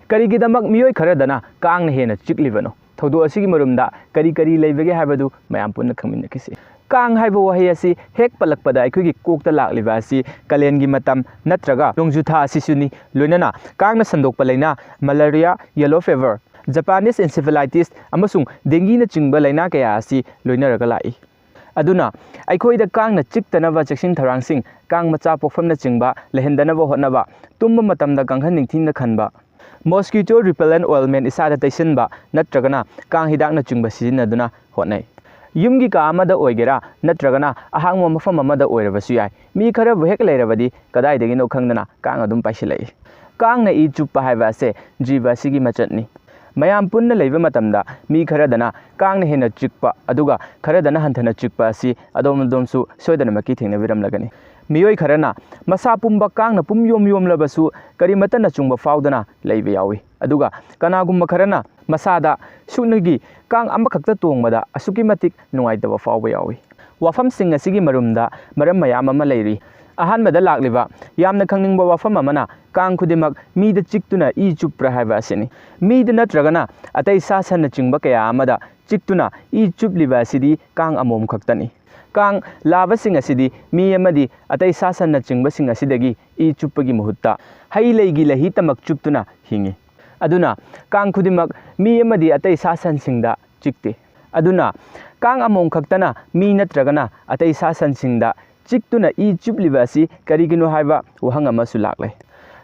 ꯀꯔꯤꯒꯤꯗꯃꯛ ꯃꯤꯑꯣꯏ ꯈꯔꯗꯅ ꯀꯥꯡꯅ ꯍꯦꯟꯅ ꯆꯤꯛꯂꯤꯕꯅꯣ? ꯊꯧꯗꯣꯛ ꯑꯁꯤꯒꯤ ꯃꯔꯝꯗ ꯀꯔꯤ ꯂꯩꯕꯒꯦ ꯍꯥꯏꯕꯗꯨ ꯃꯌꯥꯝ ꯄꯨꯟꯅ ꯈꯪꯃꯤꯟꯅꯈꯤꯁꯤ꯫ ꯀꯥꯡ ꯍꯥꯏꯕ ꯋꯥꯍꯩ ꯑꯁꯤ ꯍꯦꯛ ꯄꯜꯂꯛꯄꯗ ꯑꯩꯈꯣꯏꯒꯤ ꯀꯣꯛꯇ ꯂꯥꯛꯂꯤꯕ ꯑꯁꯤ ꯀꯥꯂꯦꯟꯒꯤ ꯃꯇꯝ ꯅꯠꯇ꯭ꯔꯒ ꯅꯣꯡꯖꯨꯊꯥ ꯑꯁꯤꯁꯨꯅꯤ, ꯂꯣꯏꯅꯅ ꯀꯥꯡꯅ ꯁꯟꯗꯣꯛꯄ ꯂꯩꯅꯥ ꯃꯂꯥꯔꯤꯌꯥ, ꯌꯦꯂꯣ ꯐꯦꯚꯔ, ꯖꯄꯥꯅꯤꯁ ꯏꯟꯁꯦꯐꯦꯂꯥꯏꯇꯤꯁ ꯑꯃꯁꯨꯡ ꯗꯦꯡꯒꯤꯅꯆꯤꯡꯕ ꯂꯩꯅꯥ ꯀꯌꯥ ꯑꯁꯤ ꯂꯣꯏꯅꯔꯒ ꯂꯥꯛꯏ꯫ ꯑꯗꯨꯅ ꯑꯩꯈꯣꯏꯗ ꯀꯥꯡꯅ ꯆꯤꯛꯇꯅꯕ ꯆꯦꯛꯁꯤꯟ ꯊꯧꯔꯥꯡꯁꯤꯡ, ꯀꯥꯡ ꯃꯆꯥ ꯄꯣꯛꯐꯝꯅꯆꯤꯡꯕ ꯂꯩꯍꯟꯗꯅꯕ ꯍꯣꯠꯅꯕ, ꯇꯨꯝꯕ ꯃꯇꯝꯗ ꯀꯥꯡꯈꯟ ꯅꯤꯡꯊꯤꯅ ꯈꯟꯕ, ꯃꯣꯁꯀꯤꯇꯣ ꯔꯤꯄꯦꯂꯦꯟ ꯑꯣꯏꯜꯃꯦꯟ ꯏꯁꯥꯗ ꯇꯩꯁꯤꯟꯕ ꯅꯠꯇ꯭ꯔꯒꯅ ꯀꯥꯡ ꯍꯤꯗꯥꯛꯅꯆꯤꯡꯕ ꯁꯤꯖꯤꯟꯅꯗꯨꯅ ꯍꯣꯠꯅꯩ꯫ ꯌꯨꯝꯒꯤ ꯀꯥ ꯑꯃꯗ ꯑꯣꯏꯒꯦꯔꯥ ꯅꯠꯇ꯭ꯔꯒꯅ ꯑꯍꯥꯡꯕ ꯃꯐꯝ ꯑꯃꯗ ꯑꯣꯏꯔꯕꯁꯨ ꯌꯥꯏ, ꯃꯤ ꯈꯔꯕꯨ ꯍꯦꯛ ꯂꯩꯔꯕꯗꯤ ꯀꯗꯥꯏꯗꯒꯤꯅꯣ ꯈꯪꯗꯅ ꯀꯥꯡ ꯑꯗꯨꯝ ꯄꯥꯏꯁꯤꯜꯂꯛꯏ꯫ ꯀꯥꯡꯅ ꯏ ꯆꯨꯞꯄ ꯍꯥꯏꯕ ꯑꯁꯦ ꯖꯤꯕ ꯑꯁꯤꯒꯤ ꯃꯆꯠꯅꯤ꯫ ꯃꯌꯥꯝ ꯄꯨꯟꯅ ꯂꯩꯕ ꯃꯇꯝꯗ ꯃꯤ ꯈꯔꯗꯅ ꯀꯥꯡꯅ ꯍꯦꯟꯅ ꯆꯤꯛꯄ ꯑꯗꯨꯒ ꯈꯔꯗꯅ ꯍꯟꯊꯅ ꯆꯤꯛꯄ ꯑꯁꯤ ꯑꯗꯣꯝꯁꯨ ꯁꯣꯏꯗꯅꯃꯛꯀꯤ ꯊꯦꯡꯅꯕꯤꯔꯝꯂꯒꯅꯤ꯫ ꯃꯤꯑꯣꯏ ꯈꯔꯅ ꯃꯁꯥ ꯄꯨꯝꯕ ꯀꯥꯡꯅ ꯌꯣꯝꯂꯕꯁꯨ ꯀꯔꯤꯃꯠꯇ ꯅꯆꯨꯡꯕ ꯐꯥꯎꯗꯅ ꯂꯩꯕ ꯌꯥꯎꯏ, ꯑꯗꯨꯒ ꯀꯅꯥꯒꯨꯝꯕ ꯈꯔꯅ ꯃꯁꯥꯗ ꯁꯨꯞꯅꯒꯤ ꯀꯥꯡ ꯑꯃꯈꯛꯇ ꯇꯣꯡꯕꯗ ꯑꯁꯨꯛꯀꯤ ꯃꯇꯤꯛ ꯅꯨꯡꯉꯥꯏꯇꯕ ꯐꯥꯎꯕ ꯌꯥꯎꯏ꯫ ꯋꯥꯐꯝꯁꯤꯡ ꯑꯁꯤꯒꯤ ꯃꯔꯝꯗ ꯃꯔꯝ ꯃꯌꯥꯝ ꯑꯃ ꯂꯩꯔꯤ꯫ ꯑꯍꯥꯟꯕꯗ ꯂꯥꯛꯂꯤꯕ ꯌꯥꯝꯅ ꯈꯪꯅꯤꯡꯕ ꯋꯥꯐꯝ ꯑꯃꯅ ꯀꯥꯡ ꯈꯨꯗꯤꯡꯃꯛ ꯃꯤꯗ ꯆꯤꯛꯇꯨꯅ ꯏ ꯆꯨꯞꯄ꯭ꯔꯥ ꯍꯥꯏꯕ ꯑꯁꯤꯅꯤ꯫ ꯃꯤꯗ ꯅꯠꯇ꯭ꯔꯒꯅ ꯑꯇꯩ ꯁꯥ ꯁꯟꯅꯆꯤꯡꯕ ꯀꯌꯥ ꯑꯃꯗ ꯆꯤꯛꯇꯨꯅ ꯏ ꯆꯨꯞꯂꯤꯕ ꯑꯁꯤꯗꯤ ꯀꯥꯡ ꯑꯃꯣꯝ ꯈꯛꯇꯅꯤ꯫ ꯀꯥꯡ ꯂꯥꯕꯁꯤꯡ ꯑꯁꯤꯗꯤ ꯃꯤ ꯑꯃꯗꯤ ꯑꯇꯩ ꯁꯥ ꯁꯟꯅꯆꯤꯡꯕꯁꯤꯡ ꯑꯁꯤꯗꯒꯤ ꯏ ꯆꯨꯞꯄꯒꯤ ꯃꯍꯨꯠꯇ ꯍꯩ ꯂꯩꯒꯤ ꯂꯩꯍꯤꯇꯃꯛ ꯆꯨꯞꯇꯨꯅ ꯍꯤꯡꯏ꯫ ꯑꯗꯨꯅ ꯀꯥꯡ ꯈꯨꯗꯤꯡꯃꯛ ꯃꯤ ꯑꯃꯗꯤ ꯑꯇꯩ ꯁꯥ ꯁꯟꯁꯤꯡꯗ ꯆꯤꯛꯇꯦ꯫ ꯑꯗꯨꯅ ꯀꯥꯡ ꯑꯃꯣꯝ ꯈꯛꯇꯅ ꯃꯤ ꯅꯠꯇ꯭ꯔꯒꯅ ꯑꯇꯩ ꯁꯥ ꯁꯟꯁꯤꯡꯗ ꯆꯤꯛꯇꯨꯅ ꯏ ꯆꯨꯞꯂꯤꯕ ꯑꯁꯤ ꯀꯔꯤꯒꯤꯅꯣ ꯍꯥꯏꯕ ꯋꯥꯍꯪ ꯑꯃꯁꯨ ꯂꯥꯛꯂꯦ꯫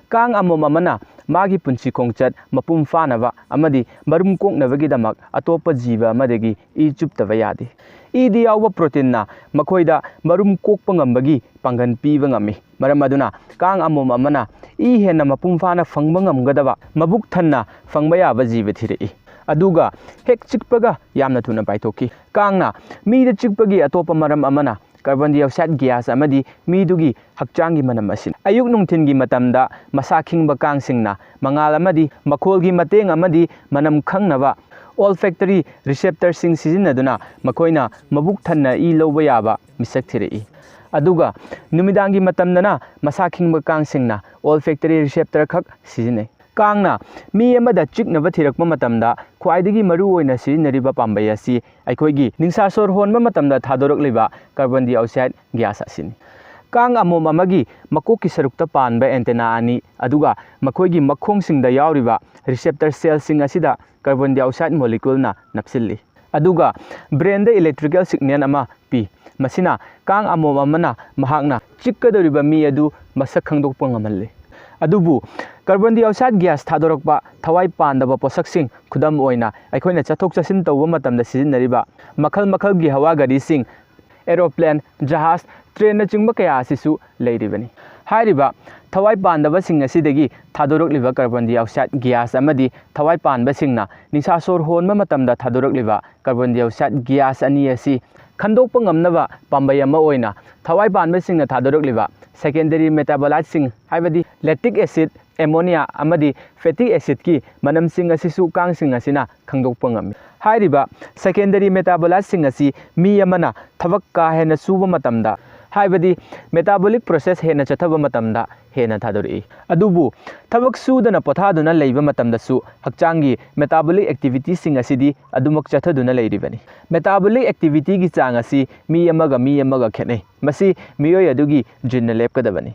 ꯀꯥꯡ ꯑꯃꯣꯝ ꯑꯃꯅ ꯃꯥꯒꯤ ꯄꯨꯟꯁꯤ ꯈꯣꯡꯆꯠ ꯃꯄꯨꯡ ꯐꯥꯅꯕ ꯑꯃꯗꯤ ꯃꯔꯨꯝ ꯀꯣꯛꯅꯕꯒꯤꯗꯃꯛ ꯑꯇꯣꯞꯄ ꯖꯤꯕ ꯑꯃꯗꯒꯤ ꯏ ꯆꯨꯞꯇꯕ ꯌꯥꯗꯦ꯫ ꯏꯗ ꯌꯥꯎꯕ ꯄ꯭ꯔꯣꯇꯤꯟꯅ ꯃꯈꯣꯏꯗ ꯃꯔꯨꯝ ꯀꯣꯛꯄ ꯉꯝꯕꯒꯤ ꯄꯥꯡꯒꯜ ꯄꯤꯕ ꯉꯝꯃꯤ꯫ ꯃꯔꯝ ꯑꯗꯨꯅ ꯀꯥꯡ ꯑꯃꯣꯝ ꯑꯃꯅ ꯏ ꯍꯦꯟꯅ ꯃꯄꯨꯡ ꯐꯥꯅ ꯐꯪꯕ ꯉꯝꯒꯗꯕ, ꯃꯕꯨꯛ ꯊꯟꯅ ꯐꯪꯕ ꯌꯥꯕ ꯖꯤꯕ ꯊꯤꯔꯛꯏ, ꯑꯗꯨꯒ ꯍꯦꯛ ꯆꯤꯛꯄꯒ ꯌꯥꯝꯅ ꯊꯨꯅ ꯄꯥꯏꯊꯣꯛꯈꯤ꯫ ꯀꯥꯡꯅ ꯃꯤꯗ ꯆꯤꯛꯄꯒꯤ ꯑꯇꯣꯞꯄ ꯃꯔꯝ ꯑꯃꯅ ꯀꯥꯔꯕꯣꯟ ꯗꯥꯏꯑꯣꯛꯁꯥꯏꯗ ꯒ꯭ꯌꯥꯁ ꯑꯃꯗꯤ ꯃꯤꯗꯨꯒꯤ ꯍꯛꯆꯥꯡꯒꯤ ꯃꯅꯝ ꯑꯁꯤꯅꯤ꯫ ꯑꯌꯨꯛ ꯅꯨꯡꯊꯤꯜꯒꯤ ꯃꯇꯝꯗ ꯃꯁꯥ ꯈꯤꯡꯕ ꯀꯥꯡꯁꯤꯡꯅ ꯃꯉꯥꯜ ꯑꯃꯗꯤ ꯃꯈꯣꯜꯒꯤ ꯃꯇꯦꯡ ꯑꯃꯗꯤ ꯃꯅꯝ ꯈꯪꯅꯕ ꯑꯣꯜꯐꯦꯛꯇꯔꯤ ꯔꯤꯁꯦꯞꯇꯔꯁꯤꯡ ꯁꯤꯖꯤꯟꯅꯗꯨꯅ ꯃꯈꯣꯏꯅ ꯃꯕꯨꯛ ꯊꯟꯅ ꯏ ꯂꯧꯕ ꯌꯥꯕ ꯃꯤꯁꯛ ꯊꯤꯔꯛꯏ꯫ ꯑꯗꯨꯒ ꯅꯨꯃꯤꯗꯥꯡꯒꯤ ꯃꯇꯝꯗꯅ ꯃꯁꯥ ꯈꯤꯡꯕ ꯀꯥꯡꯁꯤꯡꯅ ꯑꯣꯜꯐꯦꯛꯇꯔꯤ ꯔꯤꯁꯦꯞꯇꯔ ꯈꯛ ꯁꯤꯖꯤꯟꯅꯩ꯫ ꯀꯥꯡꯅ ꯃꯤ ꯑꯃꯗ ꯆꯤꯛꯅꯕ ꯊꯤꯔꯛꯄ ꯃꯇꯝꯗ ꯈ꯭ꯋꯥꯏꯗꯒꯤ ꯃꯔꯨꯑꯣꯏꯅ ꯁꯤꯖꯤꯟꯅꯔꯤꯕ ꯄꯥꯝꯕꯩ ꯑꯁꯤ ꯑꯩꯈꯣꯏꯒꯤ ꯅꯤꯡꯁꯥꯁꯣꯔ ꯍꯣꯟꯕ ꯃꯇꯝꯗ ꯊꯥꯗꯣꯔꯛꯂꯤꯕ ꯀꯥꯔꯕꯣꯟ ꯗꯥꯏꯑꯣꯛꯁꯥꯏꯗ ꯒ꯭ꯌꯥꯁ ꯑꯁꯤꯅꯤ꯫ ꯀꯥꯡ ꯑꯃꯣꯝ ꯑꯃꯒꯤ ꯃꯀꯣꯛꯀꯤ ꯁꯔꯨꯛꯇ ꯄꯥꯟꯕ ꯑꯦꯟꯇꯦꯅꯥ ꯑꯅꯤ ꯑꯗꯨꯒ ꯃꯈꯣꯏꯒꯤ ꯃꯈꯣꯡꯁꯤꯡꯗ ꯌꯥꯎꯔꯤꯕ ꯔꯤꯁꯦꯞꯇꯔ ꯁꯦꯜꯁꯤꯡ ꯑꯁꯤꯗ ꯀꯥꯔꯕꯣꯟ ꯗꯥꯏꯑꯣꯛꯁꯥꯏꯗ ꯃꯣꯂꯤꯀ꯭ꯌꯨꯜꯅ ꯅꯞꯁꯤꯜꯂꯤ, ꯑꯗꯨꯒ ꯕ꯭ꯔꯦꯟꯗ ꯏꯂꯦꯛꯇ꯭ꯔꯤꯀꯦꯜ ꯁꯤꯒꯅꯦꯜ ꯑꯃ ꯄꯤ꯫ ꯃꯁꯤꯅ ꯀꯥꯡ ꯑꯃꯣꯝ ꯑꯃꯅ ꯃꯍꯥꯛꯅ ꯆꯤꯛꯀꯗꯧꯔꯤꯕ ꯃꯤ ꯑꯗꯨ ꯃꯁꯛ ꯈꯪꯗꯣꯛꯄ ꯉꯝꯍꯜꯂꯤ꯫ ꯑꯗꯨꯕꯨ ꯀꯥꯔꯕꯣꯟ ꯗꯥꯏꯑꯣꯛꯁꯥꯏꯗ ꯒ꯭ꯌꯥꯁ ꯊꯥꯗꯣꯔꯛꯄ ꯊꯋꯥꯏ ꯄꯥꯟꯗꯕ ꯄꯣꯠꯁꯛꯁꯤꯡ, ꯈꯨꯗꯝ ꯑꯣꯏꯅ ꯑꯩꯈꯣꯏꯅ ꯆꯠꯊꯣꯛ ꯆꯠꯁꯤꯟ ꯇꯧꯕ ꯃꯇꯝꯗ ꯁꯤꯖꯤꯟꯅꯔꯤꯕ ꯃꯈꯜ ꯃꯈꯜꯒꯤ ꯍꯋꯥ ꯒꯥꯔꯤꯁꯤꯡ, ꯑꯦꯔꯣꯄ꯭ꯂꯦꯟ, ꯖꯍꯥꯖ, ꯇ꯭ꯔꯦꯟꯅꯆꯤꯡꯕ ꯀꯌꯥ ꯑꯁꯤꯁꯨ ꯂꯩꯔꯤꯕꯅꯤ꯫ ꯍꯥꯏꯔꯤꯕ ꯊꯋꯥꯏ ꯄꯥꯟꯗꯕꯁꯤꯡ ꯑꯁꯤꯗꯒꯤ ꯊꯥꯗꯣꯔꯛꯂꯤꯕ ꯀꯥꯔꯕꯣꯟ ꯗꯥꯏꯑꯣꯛꯁꯥꯏꯗ ꯒ꯭ꯌꯥꯁ ꯑꯃꯗꯤ ꯊꯋꯥꯏ ꯄꯥꯟꯕꯁꯤꯡꯅ ꯅꯤꯡꯁꯥꯁꯣꯔ ꯍꯣꯟꯕ ꯃꯇꯝꯗ ꯊꯥꯗꯣꯔꯛꯂꯤꯕ ꯀꯥꯔꯕꯣꯟ ꯗꯥꯏꯑꯣꯛꯁꯥꯏꯗ ꯒ꯭ꯌꯥꯁ ꯑꯅꯤ ꯑꯁꯤ ꯈꯟꯗꯣꯛꯄ ꯉꯝꯅꯕ ꯄꯥꯝꯕꯩ ꯑꯃ ꯑꯣꯏꯅ ꯊꯋꯥꯏ ꯄꯥꯟꯕꯁꯤꯡꯅ ꯊꯥꯗꯣꯔꯛꯂꯤꯕ ꯁꯦꯀꯦꯟꯗꯔꯤ ꯃꯦꯇꯥꯕꯣꯂꯥꯏꯠꯁꯤꯡ ꯍꯥꯏꯕꯗꯤ ꯂꯦꯛꯇꯤꯛ ꯑꯦꯁꯤꯗ, ꯑꯦꯃꯣꯅꯤꯌꯥ ꯑꯃꯗꯤ ꯐꯦꯇꯤ ꯑꯦꯁꯤꯗꯀꯤ ꯃꯅꯝꯁꯤꯡ ꯑꯁꯤꯁꯨ ꯀꯥꯡꯁꯤꯡ ꯑꯁꯤꯅ ꯈꯪꯗꯣꯛꯄ ꯉꯝꯃꯤ꯫ ꯍꯥꯏꯔꯤꯕ ꯁꯦꯀꯦꯟꯗꯔꯤ ꯃꯦꯇꯥꯕꯣꯂꯥꯏꯠꯁꯤꯡ ꯑꯁꯤ ꯃꯤ ꯑꯃꯅ ꯊꯕꯛ ꯀꯥ ꯍꯦꯟꯅ ꯁꯨꯕ ꯃꯇꯝꯗ, ꯍꯥꯏꯕꯗꯤ ꯃꯦꯇꯥꯕꯣꯂꯤꯛ ꯄ꯭ꯔꯣꯁꯦꯁ ꯍꯦꯟꯅ ꯆꯠꯊꯕ ꯃꯇꯝꯗ ꯍꯦꯟꯅ ꯊꯥꯗꯣꯔꯛꯏ꯫ ꯑꯗꯨꯕꯨ ꯊꯕꯛ ꯁꯨꯗꯅ ꯄꯣꯊꯥꯗꯨꯅ ꯂꯩꯕ ꯃꯇꯝꯗꯁꯨ ꯍꯛꯆꯥꯡꯒꯤ ꯃꯦꯇꯥꯕꯣꯂꯤꯛ ꯑꯦꯛꯇꯤꯚꯤꯇꯤꯁꯤꯡ ꯑꯁꯤꯗꯤ ꯑꯗꯨꯃꯛ ꯆꯠꯊꯗꯨꯅ ꯂꯩꯔꯤꯕꯅꯤ꯫ ꯃꯦꯇꯥꯕꯣꯂꯤꯛ ꯑꯦꯛꯇꯤꯚꯤꯇꯤꯒꯤ ꯆꯥꯡ ꯑꯁꯤ ꯃꯤ ꯑꯃꯒ ꯈꯦꯠꯅꯩ꯫ ꯃꯁꯤ ꯃꯤꯑꯣꯏ ꯑꯗꯨꯒꯤ ꯖꯤꯟꯅ ꯂꯦꯞꯀꯗꯕꯅꯤ꯫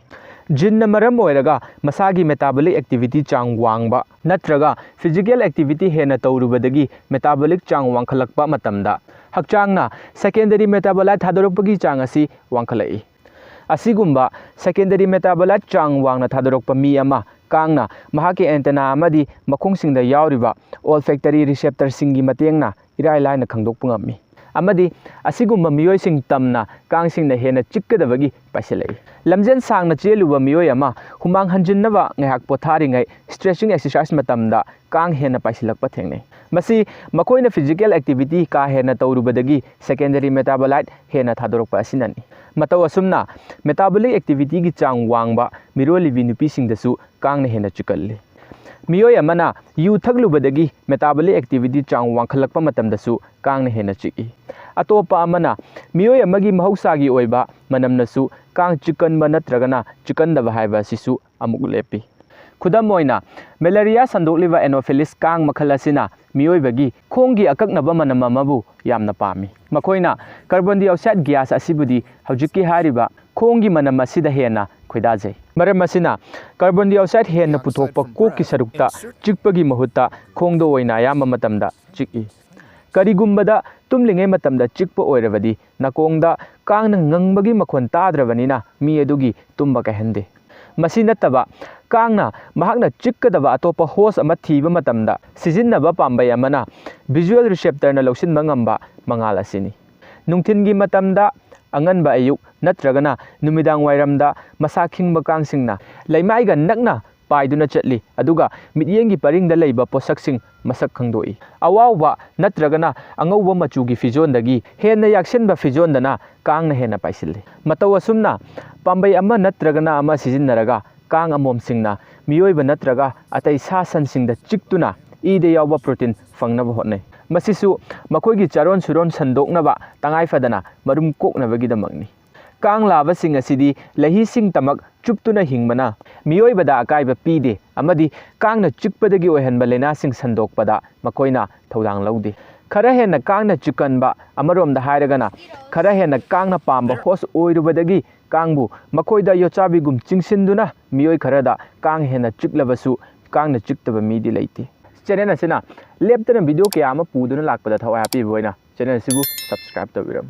ꯖꯤꯟꯅ ꯃꯔꯝ ꯑꯣꯏꯔꯒ ꯃꯁꯥꯒꯤ ꯃꯦꯇꯥꯕꯣꯂꯤꯛ ꯑꯦꯛꯇꯤꯚꯤꯇꯤ ꯆꯥꯡ ꯋꯥꯡꯕ ꯅꯠꯇ꯭ꯔꯒ ꯐꯤꯖꯤꯀꯦꯜ ꯑꯦꯛꯇꯤꯚꯤꯇꯤ ꯍꯦꯟꯅ ꯇꯧꯔꯨꯕꯗꯒꯤ ꯃꯦꯇꯥꯕꯣꯂꯤꯛ ꯆꯥꯡ ꯋꯥꯡꯈꯠꯂꯛꯄ ꯃꯇꯝꯗ ꯍꯛꯆꯥꯡꯅ ꯁꯦꯀꯦꯟꯗꯔꯤ ꯃꯦꯇꯥꯕꯣꯂꯥꯏꯠ ꯊꯥꯗꯣꯔꯛꯄꯒꯤ ꯆꯥꯡ ꯑꯁꯤ ꯋꯥꯡꯈꯠꯂꯛꯏ꯫ ꯑꯁꯤꯒꯨꯝꯕ ꯁꯦꯀꯦꯟꯗꯔꯤ ꯃꯦꯇꯥꯕꯣꯂꯥꯏꯠ ꯆꯥꯡ ꯋꯥꯡꯅ ꯊꯥꯗꯣꯔꯛꯄ ꯃꯤ ꯑꯃ ꯀꯥꯡꯅ ꯃꯍꯥꯛꯀꯤ ꯑꯦꯟꯇꯦꯅꯥ ꯑꯃꯗꯤ ꯃꯈꯣꯡꯁꯤꯡꯗ ꯌꯥꯎꯔꯤꯕ ꯑꯣꯜꯐꯦꯛꯇꯔꯤ ꯔꯤꯁꯦꯞꯇꯔꯁꯤꯡꯒꯤ ꯃꯇꯦꯡꯅ ꯏꯔꯥꯏ ꯂꯥꯏꯅ ꯈꯪꯗꯣꯛꯄ ꯉꯝꯃꯤ, ꯑꯃꯗꯤ ꯑꯁꯤꯒꯨꯝꯕ ꯃꯤꯑꯣꯏꯁꯤꯡ ꯇꯝꯅ ꯀꯥꯡꯁꯤꯡꯅ ꯍꯦꯟꯅ ꯆꯤꯛꯀꯗꯕꯒꯤ ꯄꯥꯏꯁꯤꯜꯂꯛꯏ꯫ ꯂꯝꯖꯦꯜ ꯁꯥꯡꯅ ꯆꯦꯜꯂꯨꯕ ꯃꯤꯑꯣꯏ ꯑꯃ ꯍꯨꯃꯥꯡ ꯍꯟꯖꯤꯟꯅꯕ ꯉꯥꯏꯍꯥꯛ ꯄꯣꯊꯥꯔꯤꯉꯩ ꯁ꯭ꯇꯔꯦꯆꯤꯡ ꯑꯦꯛꯁꯔꯁꯥꯏꯖ ꯃꯇꯝꯗ ꯀꯥꯡ ꯍꯦꯟꯅ ꯄꯥꯏꯁꯤꯜꯂꯛꯄ ꯊꯦꯡꯅꯩ꯫ ꯃꯁꯤ ꯃꯈꯣꯏꯅ ꯐꯤꯖꯤꯀꯦꯜ ꯑꯦꯛꯇꯤꯚꯤꯇꯤ ꯀꯥ ꯍꯦꯟꯅ ꯇꯧꯔꯨꯕꯗꯒꯤ ꯁꯦꯀꯦꯟꯗꯔꯤ ꯃꯦꯇꯥꯕꯣꯂꯥꯏꯠ ꯍꯦꯟꯅ ꯊꯥꯗꯣꯔꯛꯄ ꯑꯁꯤꯅꯅꯤ꯫ ꯃꯇꯧ ꯑꯁꯨꯝꯅ ꯃꯦꯇꯥꯕꯣꯂꯤꯛ ꯑꯦꯛꯇꯤꯚꯤꯇꯤꯒꯤ ꯆꯥꯡ ꯋꯥꯡꯕ ꯃꯤꯔꯣꯜꯂꯤꯕꯤ ꯅꯨꯄꯤꯁꯤꯡꯗꯁꯨ ꯀꯥꯡꯅ ꯍꯦꯟꯅ ꯆꯤꯛꯀꯜꯂꯤ꯫ ꯃꯤꯑꯣꯏ ꯑꯃꯅ ꯌꯨ ꯊꯛꯂꯨꯕꯗꯒꯤ ꯃꯦꯇꯥꯕꯣꯂꯤꯛ ꯑꯦꯛꯇꯤꯚꯤꯇꯤ ꯆꯥꯡ ꯋꯥꯡꯈꯠꯂꯛꯄ ꯃꯇꯝꯗꯁꯨ ꯀꯥꯡꯅ ꯍꯦꯟꯅ ꯆꯤꯛꯏ꯫ ꯑꯇꯣꯞꯄ ꯑꯃꯅ ꯃꯤꯑꯣꯏ ꯑꯃꯒꯤ ꯃꯍꯧꯁꯥꯒꯤ ꯑꯣꯏꯕ ꯃꯅꯝꯅꯁꯨ ꯀꯥꯡ ꯆꯤꯛꯀꯟꯕ ꯅꯠꯇ꯭ꯔꯒꯅ ꯆꯤꯛꯀꯟꯗꯕ ꯍꯥꯏꯕ ꯑꯁꯤꯁꯨ ꯑꯃꯨꯛ ꯂꯦꯞꯄꯤ꯫ खुदम ओइना मेलेरिया संदोक्लिबा एनोफिलिस कांग मखल असिना मियोइबगी खोंगी अकक्नबा मनम अमबु यामना पामी मखोइना कार्बन डाइऑक्साइड गैस असिबुदी हौजिक्की हारिबा खोंगी मनम असिदा हेना खोइदाजै मरम असिना कार्बन डाइऑक्साइड हेना पुथोकपा कोकि सरुक्ता चिकपगी महुत्ता खोंदो ओइना यामा मतमदा चिकि करिगुम्बदा तुमलिंगे मतमदा चिकप ओइरबदी नकोंगदा कांगना ngंगबगी मखोन ताद्रबनिना मी अदुगी तुम्बा कहंदे मसी नत्तबा कांगना महाकना चिक्कदबा अतोपा होस अमा थीबा मतमदा सिजिन्नबा पाम्बay अमना विजुअल रिसेप्टर ना लौसिनबा ngamba मंगाल असिनी नुंगथिनगी मतमदा अंगनबा अयुक नत्रगना नुमिदांग वाइरमदा मसा खिंगबा कांगसिंगना लैमाइगा नकना पाइदुना चटली अदुगा मिटयेंगी परिंगदा लैबा पोसकसिंग मसक खंगदोई अवाउबा नत्रगना अंगौबा मचुगी फिजोंदगी हेन्ना याक्सिनबा फिजोंदना कांगना हेन्ना पाइसिल्ले मतौ असुमना पाम्बay अमा नत्रगना अमा सिजिन्नरगा कांग अमोमसिंगना मियोइबा नत्रगा अतै सा सनसिंगदा चिक्तुना ईदे यावबा प्रोटीन फंगनबा होतनै मसिसु मखोइगी चारोन सुरोन संदोकनबा तंगाई फदना मरुम कोकनबगीदमकनी कांग लाबसिंग असिदी लहीसिंग तमक चुपतुना हिंगबना मियोइबदा अकाइबा पीदे अमदी कांगना चिकपदगी ओहनबा लेनासिंग संदोकपदा मखोइना थौदांग लौदे खरा हेन्ना कांगना चिकनबा अमरोमदा हायरगना खरा हेन्ना कांगना पाम्बा होस ओइरुबदगी कांगबु मखोइदा योचाबिगुम चिंगसिंदुना मियोइ खरादा कांग हेन्ना चिकलबसु कांगना चिक्तबा मीदी लैते चैनल असिना लेप्तना वीडियो कया अमा पुदुना लाकपदा थवाय हापी बोइना चैनल सिबु सब्सक्राइब तबिरम।